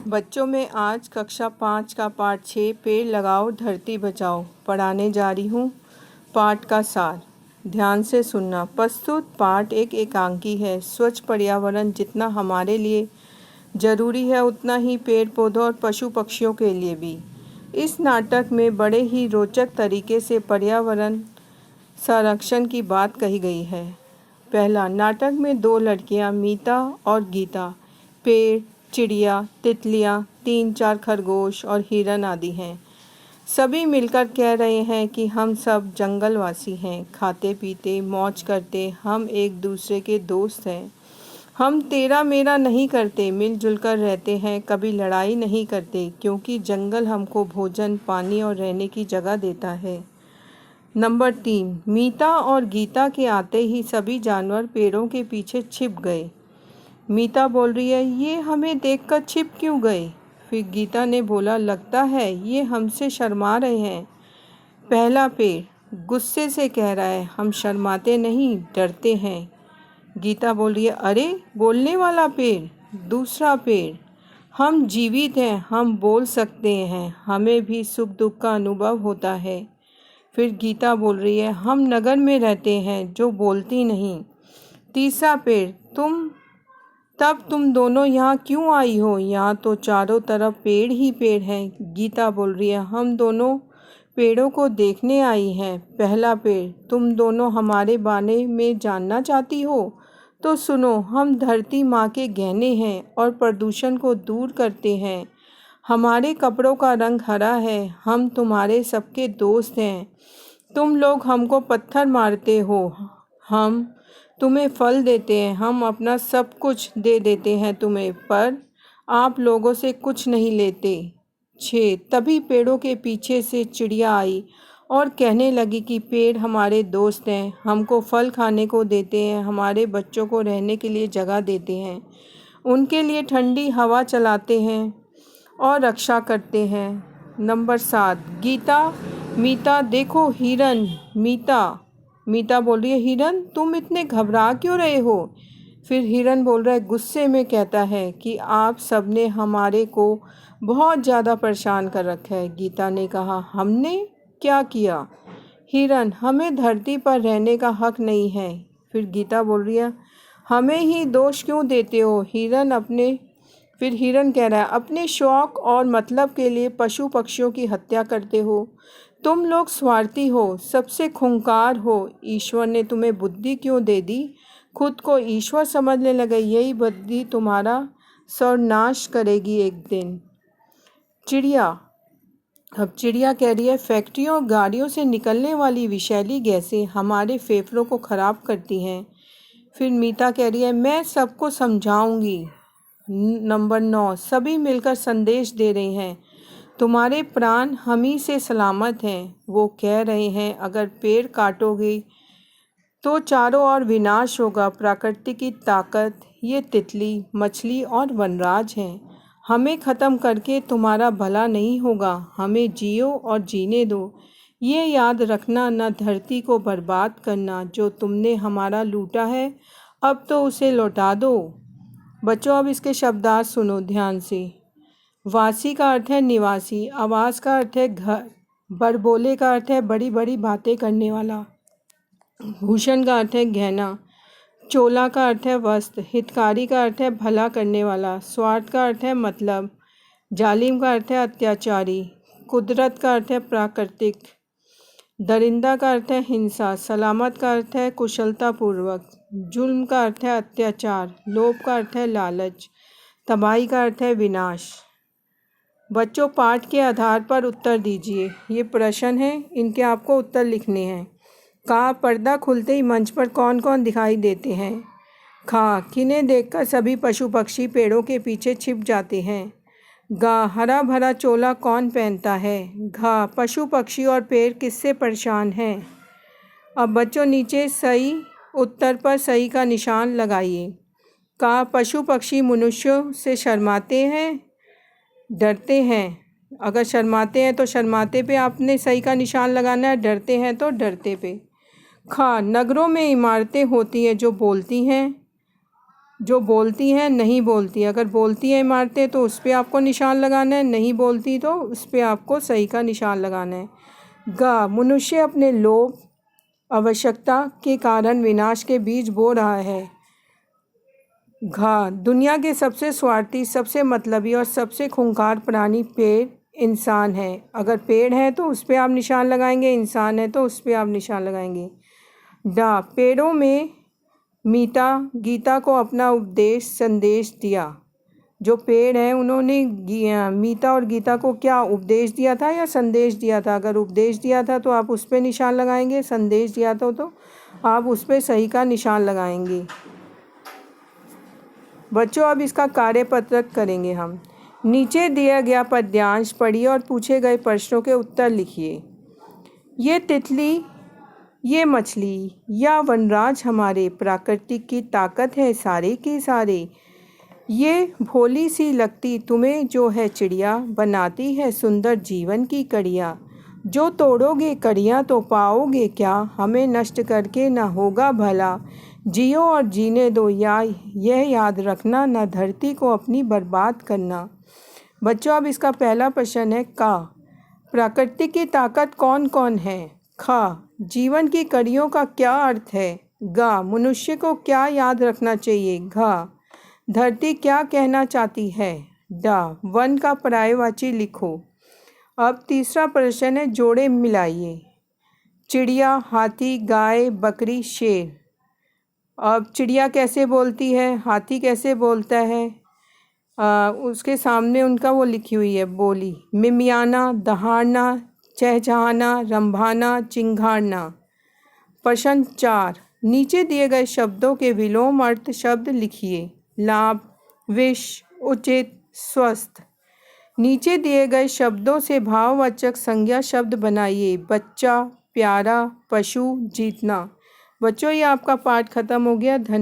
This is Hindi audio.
बच्चों में आज कक्षा 5 का पाठ 6 पेड़ लगाओ धरती बचाओ पढ़ाने जा रही हूँ। पाठ का सार ध्यान से सुनना। प्रस्तुत पाठ एक एकांकी है। स्वच्छ पर्यावरण जितना हमारे लिए ज़रूरी है उतना ही पेड़ पौधों और पशु पक्षियों के लिए भी। इस नाटक में बड़े ही रोचक तरीके से पर्यावरण संरक्षण की बात कही गई है। पहला, नाटक में दो लड़कियां मीता और गीता पेड़, चिड़िया, तितलियां, 3-4 खरगोश और हिरन आदि हैं। सभी मिलकर कह रहे हैं कि हम सब जंगलवासी हैं, खाते पीते मौज करते, हम एक दूसरे के दोस्त हैं। हम तेरा मेरा नहीं करते, मिलजुल कर रहते हैं, कभी लड़ाई नहीं करते, क्योंकि जंगल हमको भोजन, पानी और रहने की जगह देता है। नंबर 3, मीता और गीता के आते ही सभी जानवर पेड़ों के पीछे छिप गए। मीता बोल रही है, ये हमें देखकर छिप क्यों गए? फिर गीता ने बोला, लगता है ये हमसे शर्मा रहे हैं। पहला पेड़ गुस्से से कह रहा है, हम शर्माते नहीं, डरते हैं। गीता बोल रही है, अरे बोलने वाला पेड़। दूसरा पेड़, हम जीवित हैं, हम बोल सकते हैं, हमें भी सुख दुख का अनुभव होता है। फिर गीता बोल रही है, हम नगर में रहते हैं जो बोलती नहीं। तीसरा पेड़, तुम दोनों यहाँ क्यों आई हो? यहाँ तो चारों तरफ पेड़ ही पेड़ हैं। गीता बोल रही है, हम दोनों पेड़ों को देखने आई हैं। पहला पेड़, तुम दोनों हमारे बारे में जानना चाहती हो? तो सुनो, हम धरती माँ के गहने हैं और प्रदूषण को दूर करते हैं। हमारे कपड़ों का रंग हरा है, हम तुम्हारे सबके दोस्त हैं। तुम लोग हमको पत्थर मारते हो, हम तुम्हें फल देते हैं, हम अपना सब कुछ दे देते हैं तुम्हें, पर आप लोगों से कुछ नहीं लेते। 6, तभी पेड़ों के पीछे से चिड़िया आई और कहने लगी कि पेड़ हमारे दोस्त हैं, हमको फल खाने को देते हैं, हमारे बच्चों को रहने के लिए जगह देते हैं, उनके लिए ठंडी हवा चलाते हैं और रक्षा करते हैं। नंबर 7, गीता, मीता देखो हिरन। मीता बोल रही है, हिरन तुम इतने घबरा क्यों रहे हो? फिर हिरन बोल रहा है, गुस्से में कहता है कि आप सबने हमारे को बहुत ज़्यादा परेशान कर रखा है। गीता ने कहा, हमने क्या किया? हिरन, हमें धरती पर रहने का हक नहीं है। फिर गीता बोल रही है, हमें ही दोष क्यों देते हो? फिर हिरन कह रहा है, अपने शौक और मतलब के लिए पशु पक्षियों की हत्या करते हो। तुम लोग स्वार्थी हो, सबसे खूंखार हो। ईश्वर ने तुम्हें बुद्धि क्यों दे दी? खुद को ईश्वर समझने लगे, यही बुद्धि तुम्हारा सर्वनाश करेगी एक दिन। अब चिड़िया कह रही है, फैक्ट्रियों और गाड़ियों से निकलने वाली विषैली गैसें हमारे फेफड़ों को खराब करती हैं। फिर मीता कह रही है, मैं सबको समझाऊंगी। नंबर 9, सभी मिलकर संदेश दे रहे हैं, तुम्हारे प्राण हम ही से सलामत हैं। वो कह रहे हैं, अगर पेड़ काटोगे तो चारों ओर विनाश होगा। प्रकृति की ताकत ये तितली, मछली और वनराज हैं। हमें ख़त्म करके तुम्हारा भला नहीं होगा, हमें जियो और जीने दो। ये याद रखना, न धरती को बर्बाद करना। जो तुमने हमारा लूटा है अब तो उसे लौटा दो। बच्चों, अब इसके शब्दार्थ सुनो ध्यान से। वासी का अर्थ है निवासी, आवास का अर्थ है घर, बड़बोले का अर्थ है बड़ी बड़ी बातें करने वाला, भूषण का अर्थ है गहना, चोला का अर्थ है वस्त्र, हितकारी का अर्थ है भला करने वाला, स्वार्थ का अर्थ है मतलब, जालिम का अर्थ है अत्याचारी, कुदरत का अर्थ है प्राकृतिक, दरिंदा का अर्थ है हिंसा, सलामत का अर्थ है कुशलतापूर्वक, जुल्म का अर्थ है अत्याचार, लोभ का अर्थ है लालच, तबाही का अर्थ है विनाश। बच्चों, पाठ के आधार पर उत्तर दीजिए। ये प्रश्न हैं, इनके आपको उत्तर लिखने हैं। का, पर्दा खुलते ही मंच पर कौन कौन दिखाई देते हैं? खा, किन्हें देखकर सभी पशु पक्षी पेड़ों के पीछे छिप जाते हैं? गा, हरा भरा चोला कौन पहनता है? घा, पशु पक्षी और पेड़ किससे परेशान हैं? अब बच्चों, नीचे सही उत्तर पर सही का निशान लगाइए। का, पशु पक्षी मनुष्यों से शर्माते हैं, डरते हैं। अगर शर्माते हैं तो शर्माते पे आपने सही का निशान लगाना है, डरते हैं तो डरते पे। खा, नगरों में इमारतें होती हैं जो बोलती हैं, जो बोलती हैं नहीं बोलती, अगर बोलती हैं इमारतें तो उस पर आपको निशान लगाना है, नहीं बोलती तो उस पर आपको सही का निशान लगाना है। ग मनुष्य अपने लोभ आवश्यकता के कारण विनाश के बीज बो रहा है। घ दुनिया के सबसे स्वार्थी, सबसे मतलबी और सबसे खूंखार प्राणी पेड़ इंसान है। अगर पेड़ है तो उस पर आप निशान लगाएंगे, इंसान है तो उस पर आप निशान लगाएंगे। डा पेड़ों में मीता गीता को अपना उपदेश संदेश दिया। जो पेड़ हैं उन्होंने मीता और गीता को क्या उपदेश दिया था या संदेश दिया था? अगर उपदेश दिया था तो आप उस पर निशान लगाएंगे, संदेश दिया था तो आप उस पर सही का निशान लगाएंगे। बच्चों अब इसका कार्यपत्रक करेंगे हम। नीचे दिया गया पद्यांश पढ़िए और पूछे गए प्रश्नों के उत्तर लिखिए। ये तितली, ये मछली या वनराज हमारे प्राकृतिक की ताकत है सारे के सारे। ये भोली सी लगती तुम्हें जो है चिड़िया, बनाती है सुंदर जीवन की कड़िया। जो तोड़ोगे कड़ियाँ तो पाओगे क्या, हमें नष्ट करके ना होगा भला। जियो और जीने दो, या यह याद रखना, ना धरती को अपनी बर्बाद करना। बच्चों अब इसका पहला प्रश्न है का प्रकृति की ताकत कौन कौन है। ख जीवन की कड़ियों का क्या अर्थ है। ग मनुष्य को क्या याद रखना चाहिए। घ धरती क्या कहना चाहती है। ड वन का पर्यायवाची लिखो। अब तीसरा प्रश्न है जोड़े मिलाइए। चिड़िया, हाथी, गाय, बकरी, शेर। अब चिड़िया कैसे बोलती है, हाथी कैसे बोलता है, उसके सामने उनका वो लिखी हुई है बोली। मिमियाना, दहाड़ना, चहचहाना, रंभाना, चिंघाड़ना। प्रश्न 4 नीचे दिए गए शब्दों के विलोम अर्थ शब्द लिखिए। लाभ, विष, उचित, स्वस्थ। नीचे दिए गए शब्दों से भाववाचक संज्ञा शब्द बनाइए। बच्चा, प्यारा, पशु, जीतना। बच्चों ये आपका पाठ खत्म हो गया। धन्यवाद।